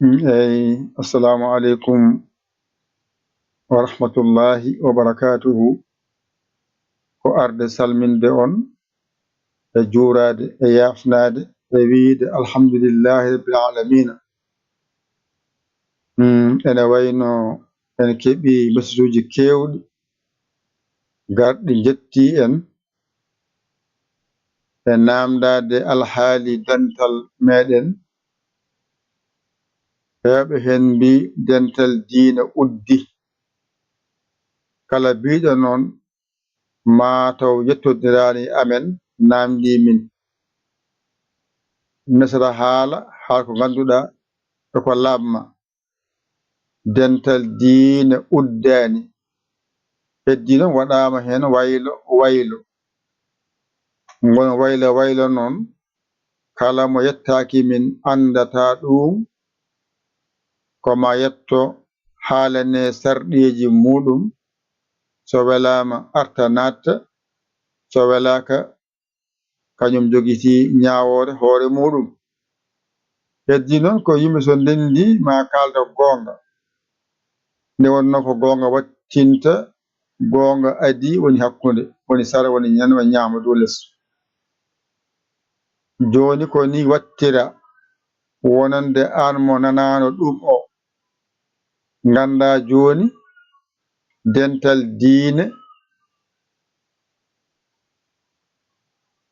Assalamu alaikum wa rahmatullahi wa barakatuhu. Ko arde salminde on e juurade e yafnade e wiide alhamdulillahi rabbil alamina. Ene wayno en keɓi message kewɗi garɗi jetti en e namdade alhaali dental meɗen. Heɓe hen mbi dental diina uddi. Kala biɗo noon mataw yettodirani amen namdi min misra haala ko ganduɗa ko labma. Dental diina uddani heddi noon waɗama hen waylo waylo gon waylo waylo noon kala mo yettaki min andata ɗum koma yetto haalane sarɗiji muɗum. So welama arta natta, so welaka kañum jogiti ñawore hoore muɗum. Heddi noon ko yimɓe so ndendi ma kalda gonga, nde wonno ko gonga wattinta, gonga adi woni hakkude, woni sara woni ñanwa ñama dow less. Joni ko ni wattira wonande an mo nanano ɗum o ganda joni dental diine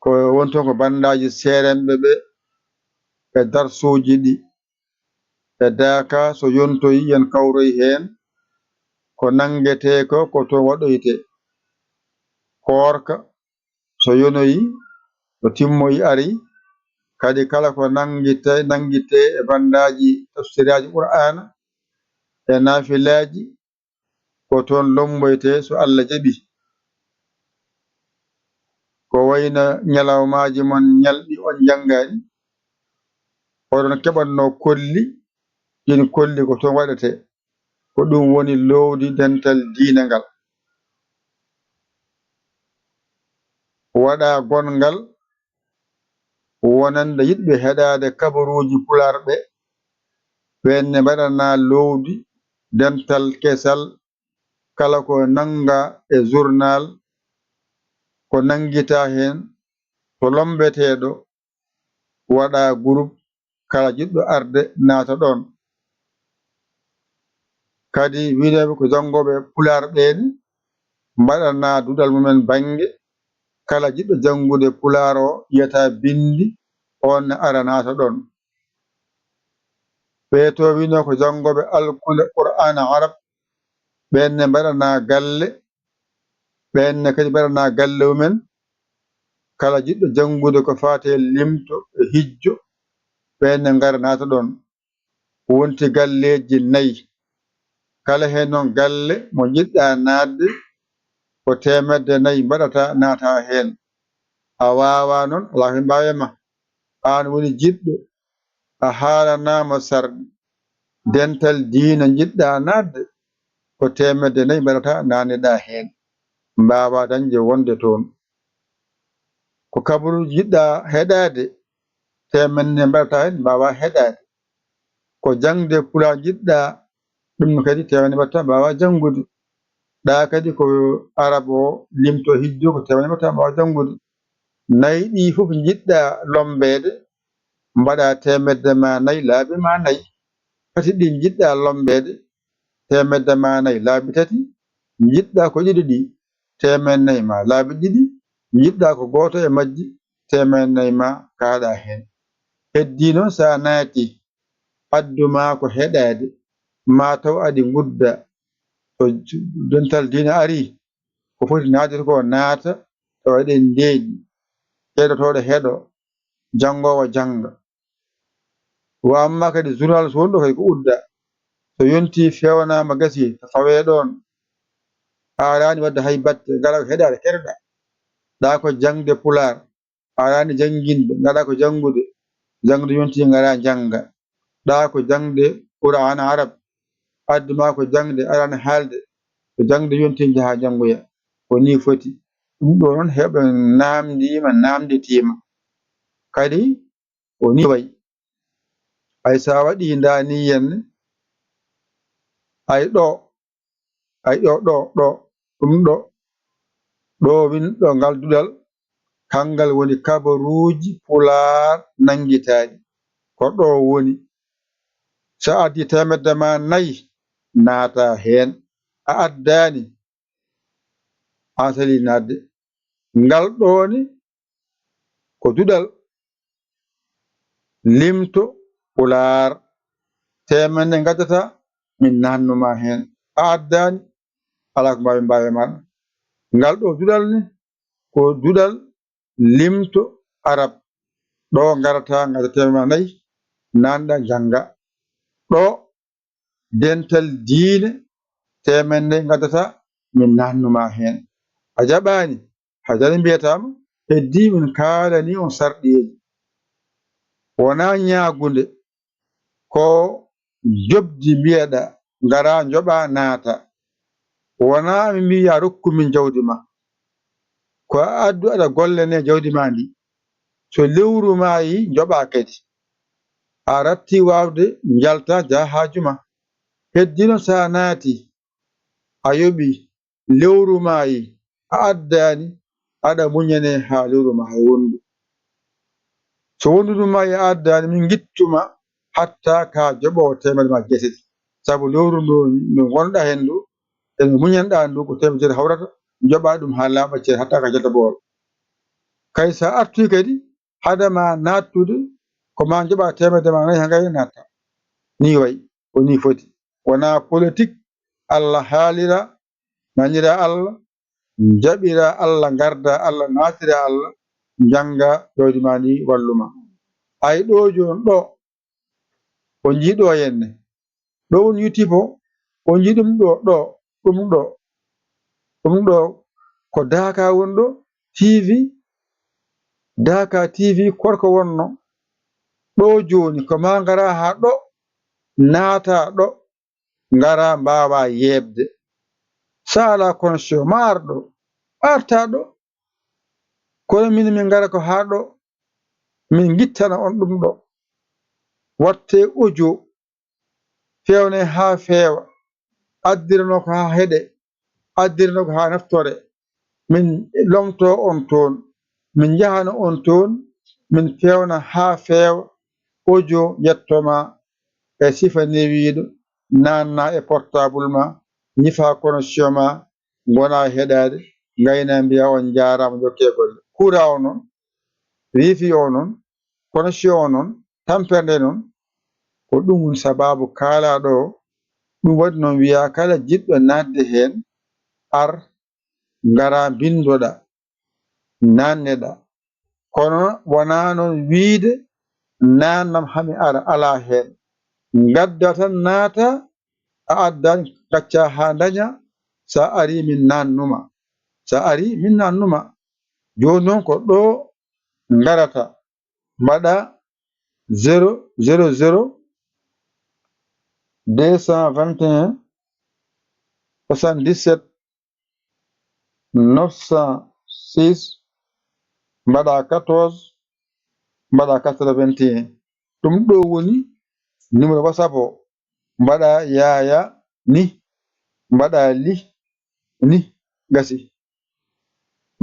ko wonton ko bandaji seremɓe ɓe e darsuji ɗi e daka so yontoyi yen kawroy hen ko nangete ko to waɗoyte. Korka so yonoyi so timmoyi ari kadi kala ko nangite e bandaji tafsiraji qur'ana e nafilaji ko toon lomboyte so Allah jaɓi. Ko wayna ñalawmaji mon ñalɗi on janggani oɗon keɓanno kolli, ɗin kolli ko toon waɗete, ko ɗum woni lowdi dental diina ngal. Waɗa gongal wonande yiɗɓe heɗade kabaruji pularɓe ɓenne mbaɗana lowdi dental kesal kala ko nanga e journal ko nangita hen to lombeteɗo waɗa groupe kala jiɗɗo arde naata ɗon. Kadi wiɗeɓe ko jangoɓe pular ɓeni mbaɗana duɗal mumen banggue kala jiɗɗo jangude pular o yiyata bindi on ara naata ɗon. ɓeeto wino ko jangoɓe alkule qur'ana arab ɓenne mbaɗana galle, ɓenne kadi mbaɗana galle mumen kala jiɗɗo jangude ko fate limto e hijjo ɓenne ngara naata ɗon. Wonti galleji 4 kala hen noon galle mo jiɗɗa nadde ko 400 mbaɗata naata hen. A wawa noon ala ko mbawema, an woni jiɗɗo a haalanama sarɗi dental diina jiɗɗa nadde ko 400 mbaɗata naneɗa hen, mbawa dañde wonde toon. Ko kabaruji jiɗɗa heɗade 400 mbaɗata hen mbawa heɗade. Ko jangde pular jiɗɗa ɗum kadi 400 mbatta mbawa jangude. ɗa kadi ko arab o limto hijjo ko 400 mbatta mbawa jangude. 4 ɗi foof jiɗɗa lombede mbaɗa 100 ma 4 laabi ma 4. Tati ɗi jiɗɗa lombede 100 ma 4 laabi 3. Jiɗɗa ko ɗiɗi ɗi 100 ma laabi 2. Jiɗɗa ko goto e majji 100 ma kaɗa hen. Heddi noon sa naati adduma ko heɗade mataw adi gudda to dental diina ari ko foti naadete ko naata to waɗen ndeeƴi heɗotoɗo heɗo jangowo janga. Wa amma kadi journal so wonɗo kadi ko udda so yonti fewnama gasi to fawe ɗon arani wadde hay batte ngala ko heɗade keɗoɗa. ɗa ko jangde pular arani jangguinde gaɗa ko jangude yonti ngara janga. ɗa ko jangde qur'ana arab adduma ko jangde arani haalde ko jangde yonti jaaha jangoya. Ko ni foti ɗum ɗo noon heɓe namdima namditima kadi ko ni wayi. ay sa waɗi ndaniyen ay ɗo ɗum ɗo winɗo ngal duɗal kangal woni kabaruuji Pulaar nangitaaɗi ko ɗo woni so addi temedde ma 4 naata heen a addaani an sali naatde ngal ɗooni ko duɗal limto Pulaar temedde ngaddata min nannuma heen a addaani alaa ko mbaawi maɗa ngal ɗo duɗal ni ko duɗal limto Arab ɗo ngarata ngadda temedde ma 4 nanɗa jannga ɗo dental diine temedde ngaddata min nannuma heen a jaɓaani haydara mbiyatama heddi min kaalani on sarɗiyeji wona ñaagunde ko jobdi mbiyeɗa ngara njoɓa naata wona mi mbi ya rokku min jawdi ma ko a addu aɗa gollene jawdi ma ndi so lewru ma yi njoɓa kadi a ratti wawde jalta jaa haaju ma heddi noon sa naati a yoɓi lewru ma yi a addani aɗa muñane ha lewru ma hay wondu so wondudu ma yi a addani min gittuma hatta ka joɓowo temedde ma guesete saabu lewru ndu min gonɗa hen ndu emi muñanɗa ndu ko temedde jeetati hawrata joɓa ɗum ha laaɓa ceer hatta ka jalta booro kay sa artuyi kadi hadama nattude ko ma joɓa temedde ma 4 ha ngayi natta ni wayi ko ni foti wona politique Allah haalira nanira Allah jaɓira Allah garda Allah natira Allah janga jawdi ma ndi walluma ay ɗo joni ɗo ko jiiɗo henne ɗo woni yutti ko jiiɗum ɗum ɗo ko Daka woni ɗo TV Daka TV korko wonno ɗo joni ko ma ngara ha ɗo naata ɗo ngara mbawa yebde sa ala connexion ma ar ɗo arta ɗo kono min ngara ko ha ɗo min gittana on ɗum ɗo watte audio fewne ha feewa addirano ko ha heɗe addirano ko ha naftore min lomto on toon min jahana on toon min fewna ha feewa audio yettoma e sifa newiɗo nanna e portable ma ñifa connexion ma gona heɗade gayna mbiya on jarama jokke golle kura o noon wifi o noon connexion o noon tamperde noon ko ɗum woni sababu kaalaɗo ɗum waɗi noon wiya kala jiɗɗo nadde hen ar ngara bindoɗa nanneɗa kono wona noon wiide nannam hami ara ala hen gadda tan naata a addani gacca ha daña sa ari min nannuma joni noon ko ɗo garata mbaɗa 000 221 77 906 mbaɗa 14 mbaɗa 81 ɗum ɗo woni numéro WhatsApp o mbaɗa yaya ni mbaɗa li ni gasi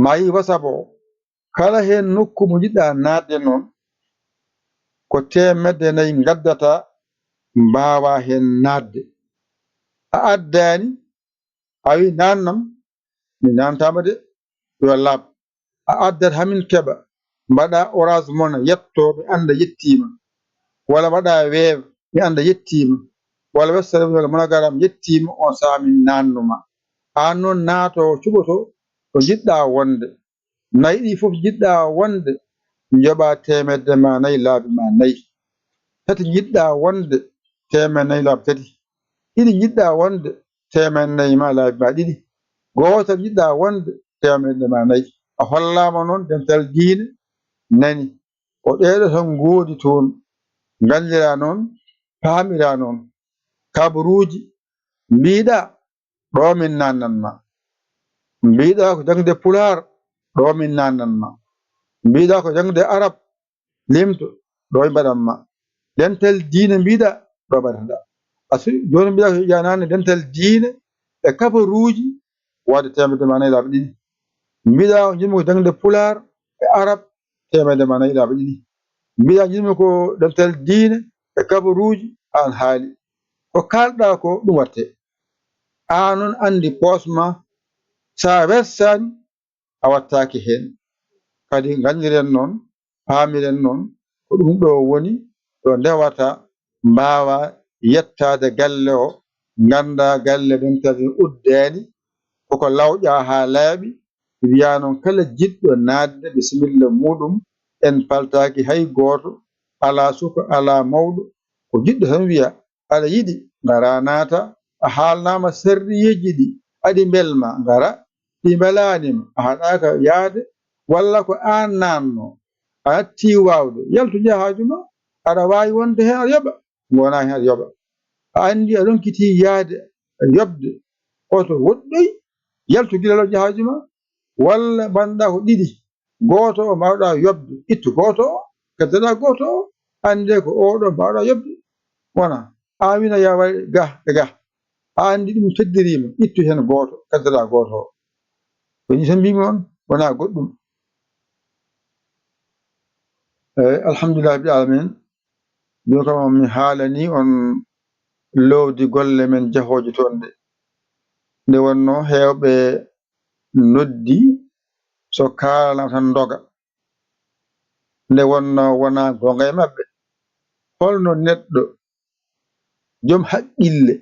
ma yi WhatsApp o kala hen nokku mo jiɗɗa nadde noon ko temedde 4 gaddata mbawa hen nadde a addani a wi nannam mi nantama de yo laaɓ a addat hamin keɓa mbaɗa Orange Money yetto ɓe anda yettima walla mbaɗa Wave mi anda yettima walla Western Union walla MoneyGram yettima on saaha min nannuma an noon naatowo cuɓoto to jiɗɗa wonde 4 ɗi foof jiɗɗa wonde joɓa temedde ma 4 laabi ma 4 tati jiɗɗa wonde temedde 4 laabi tati ɗiɗi jiɗɗa wonde temedde 4 ma laabi ma 2 gotal jiɗɗa wonde temedde ma 4 a hollama noon dental diine nani ko ɗeɗo tan goodi toon gandira noon paamira noon kabaruji mbiɗa ɗo min nannanma mbiɗa ko jangde Pulaar ɗo min nannanma mbiɗa ko jangde Arab limto ɗo mbaɗanma dental diine mbiɗa ɗo ɓaɗata asu joni mbiɗa ko janani dental diine e kabaruji wadde temedde ma nayyi laabi ɗiɗi mbiɗa jinmi ko jangde pular e arab temedde ma nayyi laabi ɗiɗi mbiɗa jinmi ko dental diine e kabaruji an haali ko kalɗa ko ɗum watte an noon andi posma sa wersani a wattaki hen kadi gandiren noon paamiren noon ko ɗum ɗo woni ɗo ndewata mbawa yettade galle o ganda galle dental uddeni koko lawƴa ha laaɓi wiya noon kala jiɗɗo nadde bisimilla muɗum en paltaki hay goto ala suka ala mawɗo ko jiɗɗo tan wiya aɗa yiɗi gara naata a haalnama sirriji ɗi aɗi belma gara ɗi belanima a haɗaka yaade walla ko an nanno a hatti wawde yaltu jaa haajuma aɗa wawi wonde hen aɗa yoɓa gona hen aɗa yoɓa a andi a ɗonkiti yaade yobde oto woɗɗoy yaltu gilalo jaa haajuma walla banɗa ko ɗiɗi goto o mbawɗa yobde ittu goto o keddoɗa goto o ande ko oɗo mbawɗa yobde wona a wina ya waɗi ga e ga a andi ɗum feddirima ittu hen goto keddoɗa goto o ko ni tan mbimi on wona goɗɗum eyyi alhamdulillah rabbil alamin joni kam mi haalani on lowdi golle men jahoje toon ɗe nde wonno hewɓe noddi so kalana tan doga nde wonno wona gonga e mabɓe holno neɗɗo joom haqqille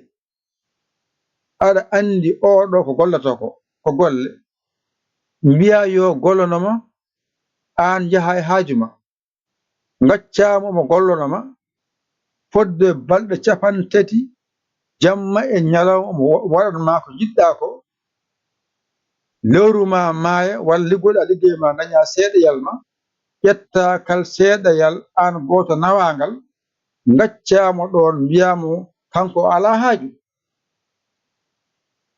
aɗa andi oɗo ko gollata ko golle mbiya yo gollonoma an jaaha e haajuma gaccama omo gollonoma fodde balɗe 3 jamma e ñalawma omo waɗanma ko jiɗɗa ko lewru ma maaya walla liggoɗa liggey ma daña seeɗayal ma ƴetta kal seeɗayal an goto nawagal gaccamo ɗon mbiyamo kanko ala haaju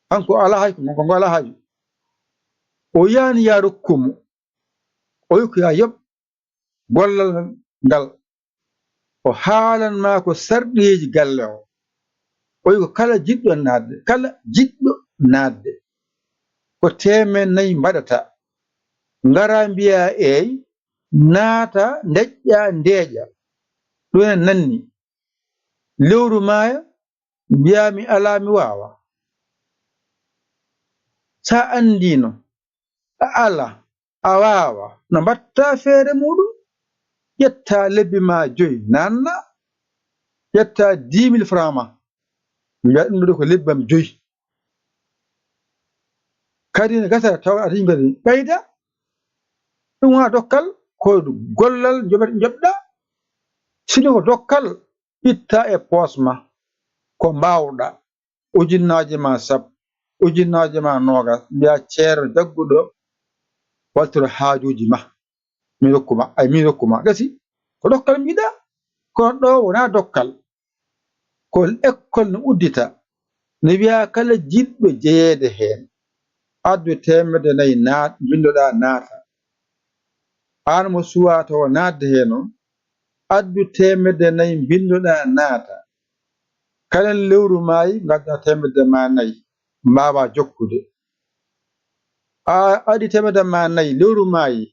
kanko ala haaju konko ala haaju o yani ya rokkumo o wi ko ya yoɓ gollal ngal o haalanma ko sarɗiji galle o o wi ko kala jiɗɗo nadde kala jiɗɗo nadde ko 400 mbaɗata ngara mbiya eyi naata deƴƴa ndeeƴa ɗum en nanni lewru maaya mbiya mi ala mi wawa sa andino a ala a wawa no mbatta feere muɗum ƴetta lebbi ma 5 nanna ƴetta 10 000 francs ma mbiya ɗum ɗo ko lebbam 5 kadi ne gasa tawa aɗa yiɗi kadi ɓeyda ɗum wona dokkal ko gollal joɓɗa sino ko dokkal itta e posma ko mbawɗa ujunnaje ma 10 ujunnaje ma 20 mbiya ceerno jagguɗo waltiro haajuji ma min rokkuma gasi ko dokkal mbiɗa kono ɗo wona dokkal ko école no uddita ne wiya kala jiɗɗo jeeyede hen addu 400 bindoɗa naata an mo suwa tawa nadde hen on addu 400 bindoɗa naata kala lewru maayi gadda 400 mbawa jokkude a aɗi 400 lewru maayi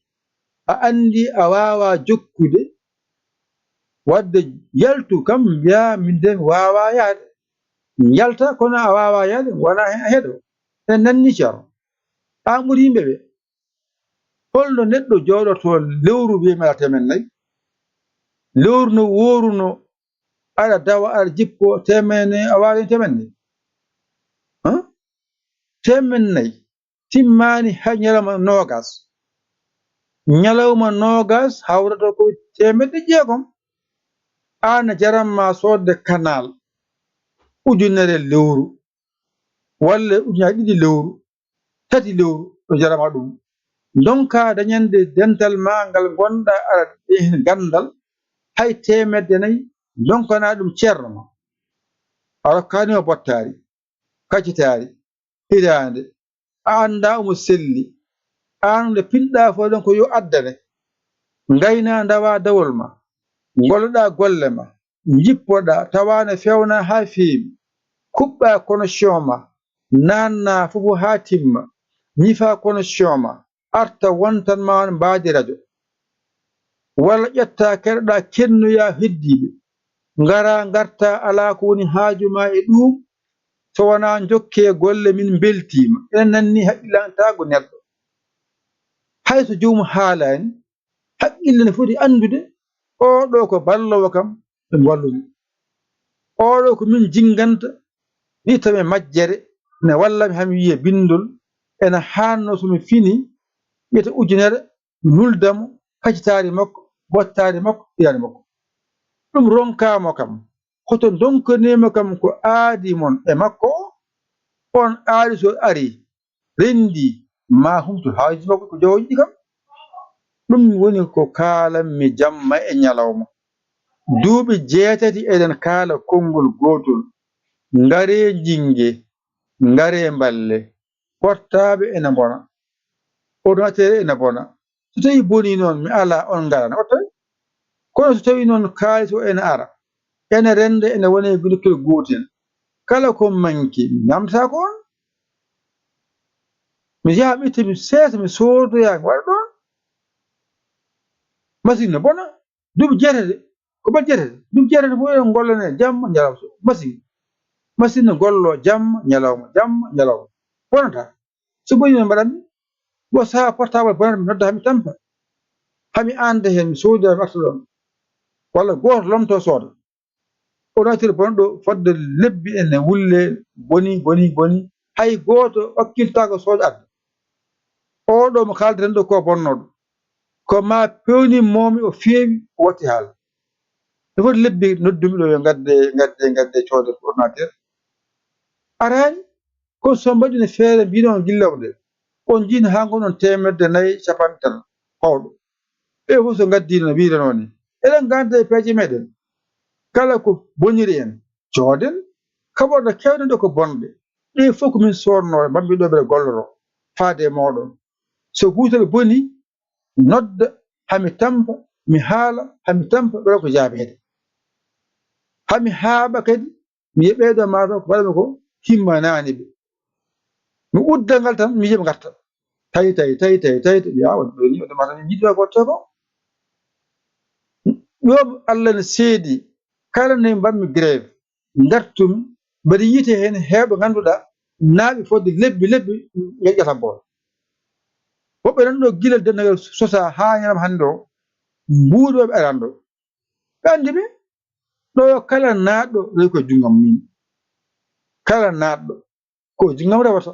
a andi a wawa jokkude wadde yaltu kam mbiya min de mi wawa yaade yalta kono a wawa yaade wona hen a heeɗo en nanni ceerno an ɓuuri yimɓeɓe holno neɗɗo jooɗoto lewru wiyama 400 lewru no woruno aɗa dawa aɗa jippo 400 a wawi 400 400 timmani hay ñalawma 20 ñalawma 20 hawrata ko 600 an jaranma sodde canal ujunere lewru walla ujunaje 2 lewru 3 lewru ɗo jarama ɗum donka dañande dental ma ngal gonɗa aɗa gandal hay 400 donkana ɗum ceerno ma a rokkanimo bottari kaccitari hirande a anda omo selli an nde pinɗa fo ɗon ko yo addane gayna dawa dawol ma golloɗa golle ma jippoɗa tawana fewna ha feewi kuɓɓa connexion ma nanna fofu ha timma ñifa connexion ma arta wontanma mbaadi radio walla ƴetta keɗoɗa kennoya heddiɓe ngara garta ala ko woni haaju ma e ɗum so wona jokke golle min beltima enen nanni haqqilantago neɗɗo hayso jomum haalani haqqille ne foti andude oɗo ko ballowo kam ɓe wallumi oɗo ko min jingganta ni tami majjere ne wallami hami wiye bindol ene hanno somi fini ƴetta ujunere nuldamo kaccitari makko bottari makko iyani makko ɗum ronkamo kam hoto donkanima kam ko aadi mon e makko on aadi so ari rendi ma humtu haaji makko ko jowojiɗi kam ɗum woni ko kalanmi jamma e ñalawma duuɓi 6 eɗen kaala konngol gotol ngare jingue ngare mballe portable ene bona ordinateur ene bona so tawi boni noon mi ala on garana o tawi kono so tawi noon kalis o ene ara ene rende ene wone gulikel gotel kala ko manki mi namdata ko on mi yaha mi itta mi seesa mi soodoya mi waɗa ɗon machine ne bona duuɓi 6 ko bat 6 duuɓi 6 fof en gollane jamma ñalawma machine ne gollo jamma ñalawma bonata so boni noon mbaɗanmi bo saha portable bonata mi nodda hami tampa hami anda hen mi soodoya mi arta ɗon walla goto lomto sooda ordinateur bonɗo fodde lebbi ene wulle boni hay goto ɓakkiltako sooda adda oɗo mo kaldaten ɗo ko bonnoɗo ko ma pewnimmomi o feewi o watti haala no foti lebbi noddumi ɗo yo gadde coode ordinateur arani kono so mbaɗino feere mbino gillawde on jiino ha gonɗon 450 pawɗo ɓe fof so gaddino no wirano ni eɗen ganda e peeje meɗen kala ko boniri en cooden kaɓorɗe kewɗe ɗo ko bonɗe ɗe fof ko min sodnoɓe mbammiɗo ɓeɗe golloro faade e moɗon so huutel boni nodda hami tampa mi haala hami tampa ɓeɗa ko jaabede hami haaɓa kadi mi wiya ɓeɗo mataw ko waɗami ko himmanani ɓe mi udda ngal tan mi yiya ɓe garta tawi mi yawa ɗoni ode mataw min jiɗɗo gotte ko ɗum Allah ne seedi kala nde mbanmi grève dartumi mbaɗa yiite hen heewɓe ganduɗa naaɓe fodde lebbi ƴettata boon woɓɓe nan ɗo guila dendagal sosa ha ñalawma hannde o mbuuɗoɓe arande ɗo ɓe andi ɓe ɗo kala naatɗo rewi koye junggam min kala naatɗo ko junggam rewata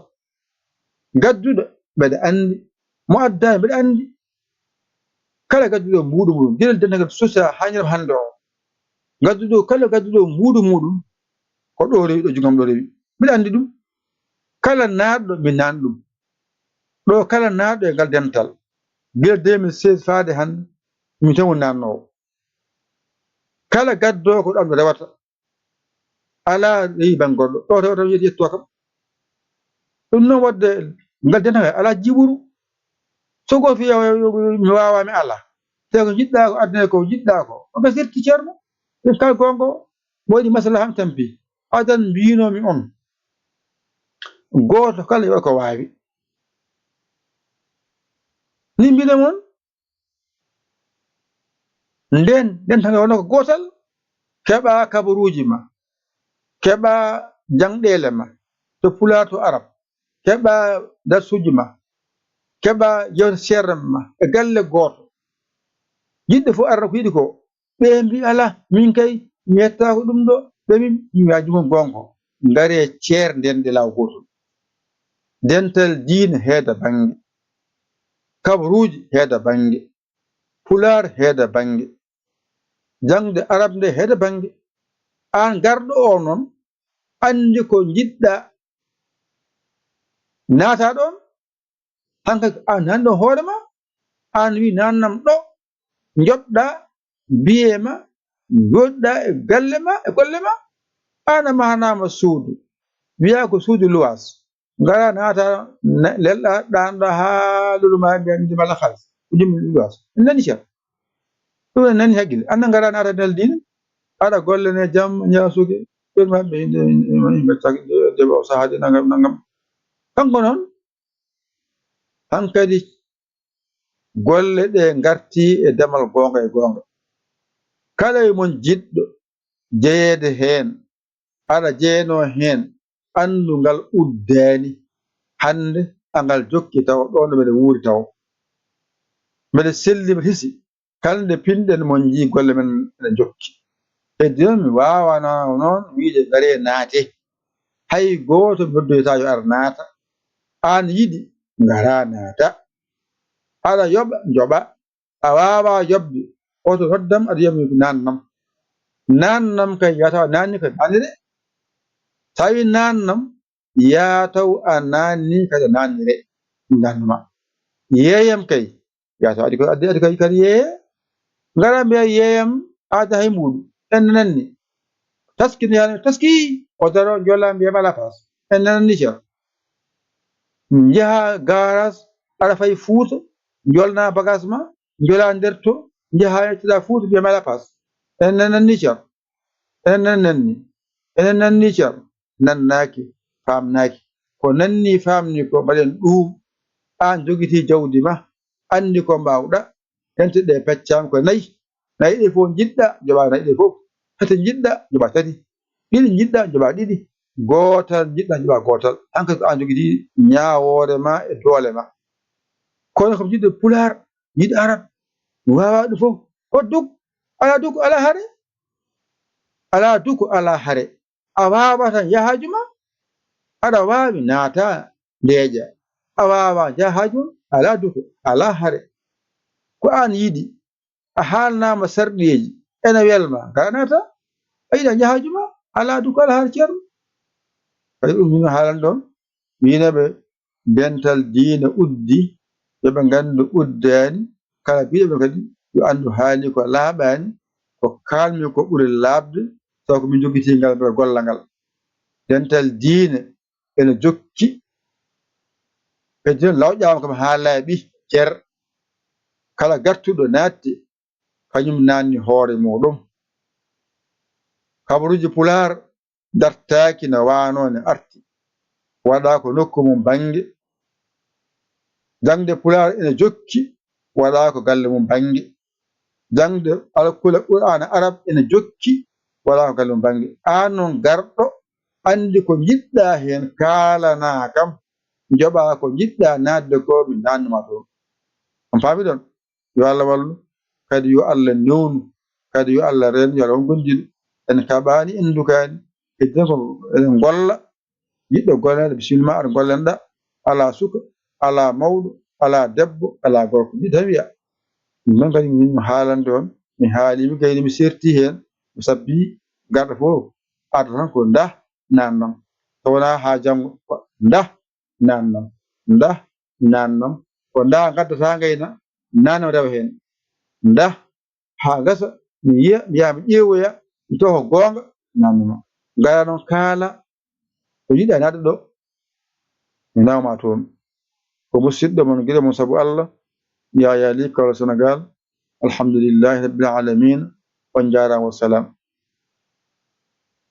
gadduɗo mbeɗa andi mo addani mbeɗa andi kala gadduɗo mbuuɗu muɗum guila dendagal sosa ha ñalawma hannde o kala gadduɗo mbuuɗu muɗum ko ɗo rewi ɗo junggam ɗo rewi mbiɗa andi ɗum kala naatɗo mi nani ɗum ɗo kala naatɗo e ngal dental guila 2016 faade hannde min tan woni nannowo kala gaddowo ko ɗo rewata ala rewi banggorɗo ɗo rewata wiyete yetto kam ɗum noon wadde ngal dental ala jiɓuru so goto fi mi wawami ala tawi ko jiɗɗa ko addane ko jiɗɗa ko on gasirti ceerno ɗum kala gonga o mo waɗi masala hami tampi adan mbinomi on goto kala yo ko wawi ni mbino mon nden dental wona ko gotal keɓa kabaruji ma keɓa jangɗele ma to pulaar to arab keɓa darsuji ma keɓa jewte ceerno ma e galle goto yidde fof arata ko yiɗi ko ɓe mbi ala min kay mi yettako ɗum ɗo ɓe min mi waji mum gonga ngare ceerndende law gotol dental diina heeda banggue kabaruji heeda banggue pulaar heeda banggue jangde arab nde heeda banggue an garɗo o noon andi ko jiɗɗa naata ɗon hankkadi an nanɗo hoorema an wi nannam ɗo joɗɗa mbiyema joɗɗa e galle ma e golle ma an a mahanama suudu wiya ko suudu luwas ngara naata lelɗa ɗanɗa ha leluma mbiya mi mala halis ko jummi luwas en nani ceer ɗum en nani haqqille anda ngara naata ndel diine aɗa gollene jam ñasuge ɓen maɓɓe yimɓe deɓo sahade nangam nangam. kanko noon hankadi golle ɗe garti e demal gonga e gonga. kala e mon jiɗɗo jeyeede heen aɗa jeyeno heen andu ngal uddani hande angal jokki taw ɗon ɗo mbeɗa wuuri taw mbeɗa selli mbeɗa hisi kala nde pinɗen mon ji golle men ene jokki. heddi noon mi wawana noon wiide ngare naate hay goto noddoyta yo ar naata. an yiɗi ngara naata, aɗa yoɓa joɓa, a wawa yobde oto noddam aɗa yiyami nannam. nannam kay yatawa nanni kadi annire tawi nannam yataw a nanni kadi a nannire nannuma. yeeyam kay yataw adi kadi yeeye ngara mbiya yeeyam aada hay muɗum en nanni taski no yani taski o daro jolla mbiyam ala paas en nanni ceer jaha garas aɗa fayi Fuuta jolna bagage ma jola nder to jaha yettoɗa Fuuta mbiyam ala paas en nanni ceer enen nanni ceer nannaki famnaki ko nanni famni ko mbaɗen ɗum. an jogiti jawdi ma andi ko mbawɗa henteɗe peccama ko nayyi ɗe fof jiɗɗa joɓa nayyi ɗe fof, tati jiɗɗa joɓa tati, ɗiɗi jiɗɗa joɓa ɗiɗi, gotal jiɗɗa joɓa gotal. hankkadi ko an jogiti ñawore ma e doole ma. kono komi jiɗɗo Pulaar yiɗi Arab wawa ɗum fof o duk ala duk ala haare ala duko ala haare a wawa tan yahajuma aɗa wawi naata ndeeƴa a wawa jahajum ala duko ala haare ko an yiɗi a haalnama sarɗiyeji ene welma ngara naata a yiɗa jahajuma ala duko ala haare ceerno. kadi ɗum min haalan ɗon wineɓe dental diina uddi yoɓe gandu uddani kala biɗoɓe kadi yo andu haali ko laaɓani ko kalmi ko ɓuuri laabde taw ko min jogitingal mbeɗa golla ngal. dental diine ene jokki e diina lawƴama kam ha laaɓi ceer kala gartuɗo naatti kañum nanni hoore muɗum. kabaruji Pulaar dartaki no wano ne arti waɗa ko nokku mum bange. jangde Pulaar ene jokki waɗa ko galle mum bange. jangde alkula Qur'ana Arab ene jokki waɗa ko galle mum bange. an noon garɗo andi ko jiɗɗa hen kalana kam joɓa ko jiɗɗa nadde ko mi nannuma toon. on paami ɗon. yo Allah wallu kadi yo Allah newnu kadi yo Allah renu yo Allah won gondiɗo en kaɓani en dukani heddi ko eɗen golla yiɗɗo gollede bisimilla ma aɗa golleneɗa ala suka ala mawɗo ala debbo ala gorko ɗi tan wiya. ɗum noon kadi min haalande on mi haalimi kayni mi serti hen mi sabbi garɗo fof arta tan ko nda nannon so wona ha janggo nda nannon nda nannon ko nda gaddata gayna nanno rewa hen nda ha gasa mi yiya mi yaha mi ƴeewoya mi tawa ko gonga nannuma. ngara noon kaala ko yiɗa nadde ɗo mi nawma toon. ko musidɗo mon guiɗo mon saabu Allah Yaya Ly Kaolack Sénégal. alhamdulillahi rabbil alamin on jarama wassalam.